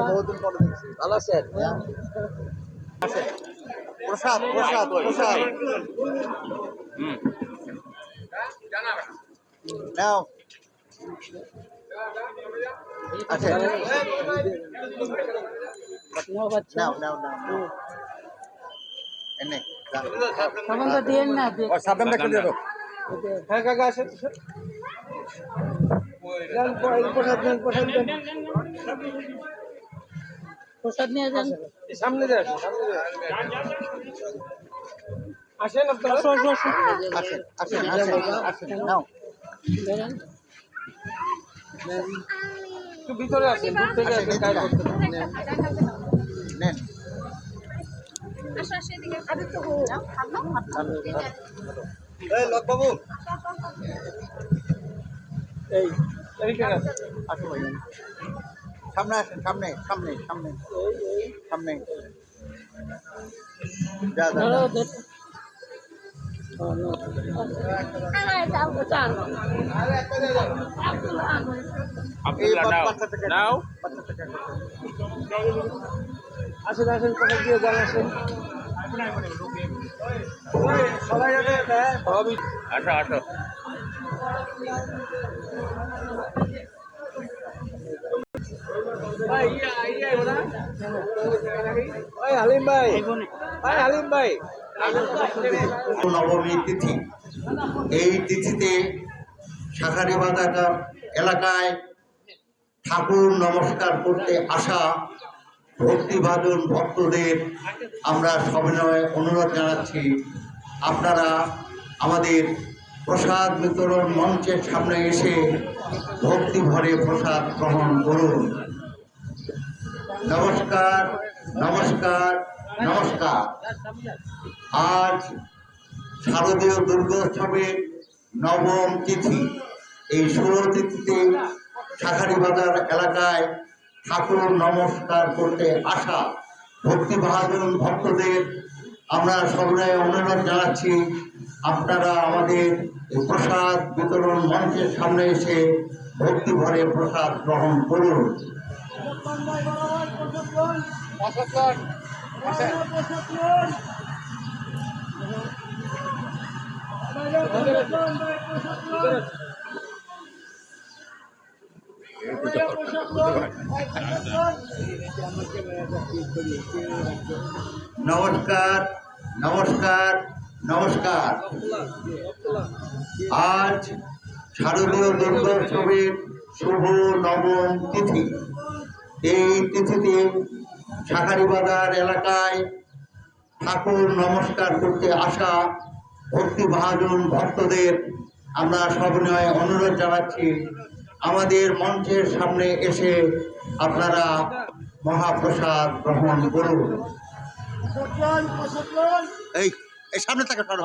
বহুদিন পরে দেখছি। ভালো আছেন? প্রসাদ প্রসাদ প্রসাদ নাও। আচ্ছা নাও নাও নাও এনে সাবানটা দিয়েন না সাবধানটা একটু দিয়ে দাও। হ্যাঁ কাকা আসেন প্রসাদ দেন প্রসাদ দেন প্রসাদ নিয়ে যান সামনে দেন সামনে দেন আসেন আপনারা আসেন আসেন আসেন আসেন নাও। একটু ভিতরে আসেন দূর থেকে আসেন কাজ করতে নেন এই লোক বাবু এই এইখানে আসো ভাই সামনে আসেন সামনে সামনে সামনে সামনে যা যা বাচ্চা থেকে নাও বাচ্চা থেকে আসেন আসেন প্রসাদ দিয়ে যান আসেন সবাই যাবে সবই আসো আসো ওই হালিম ভাই ভাই হালিম ভাই নবমী তিথি। এই তিথিতে শাঁখারীবাজার এলাকায় ঠাকুর নমস্কার করতে আসা ভক্তিভাজন ভক্তদের আমরা সবিনয়ে অনুরোধ জানাচ্ছি, আপনারা আমাদের প্রসাদ বিতরণ মঞ্চের সামনে এসে ভক্তি ভরে প্রসাদ গ্রহণ করুন। নমস্কার নমস্কার নমস্কার। আজ শারদীয় দুর্গোৎসবের নবম তিথি। এই শুভ তিথিতে শাঁখারীবাজার এলাকায় ঠাকুর নমস্কার করতে আসা ভক্তিভাজন ভক্তদের আমরা সবিনয়ে অনুরোধ জানাচ্ছি, আপনারা আমাদের প্রসাদ বিতরণ মঞ্চের সামনে এসে ভক্তি ভরে প্রসাদ গ্রহণ করুন। নমস্কার নমস্কার নমস্কার। আজ শারদীয় দুর্গোৎসবের শুভ নবম তিথি। এই তিথিতে শাঁখারীবাজার এলাকায় ঠাকুর নমস্কার করতে আসা ভক্তিভাজন ভক্তদের আমরা সবিনয়ে অনুরোধ জানাচ্ছি, আমাদের মঞ্চের সামনে এসে আপনারা মহাপ্রসাদ গ্রহণ করুন। এই এই সামনে থেকে সরো।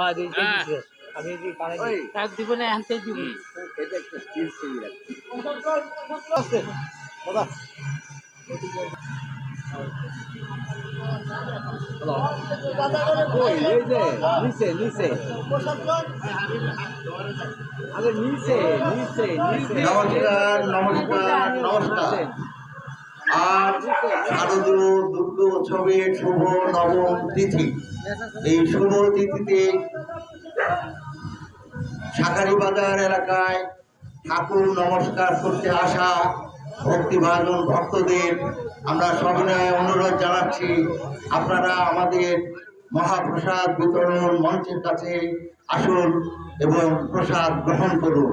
দিব না আনতে দিব নিচে নিচে আরে নিচে নিচে নিচে নমস্কার নমস্কার নমস্কার। আজ শারদীয় দুর্গোৎসবের শুভ নবম তিথি। এই শুভ তিথিতে শাঁখারীবাজার এলাকায় ঠাকুর নমস্কার করতে আসা ভক্তিভাজন ভক্তদের আমরা সবিনয়ে অনুরোধ জানাচ্ছি, আপনারা আমাদের মহাপ্রসাদ বিতরণ মঞ্চের কাছে আসুন এবং প্রসাদ গ্রহণ করুন।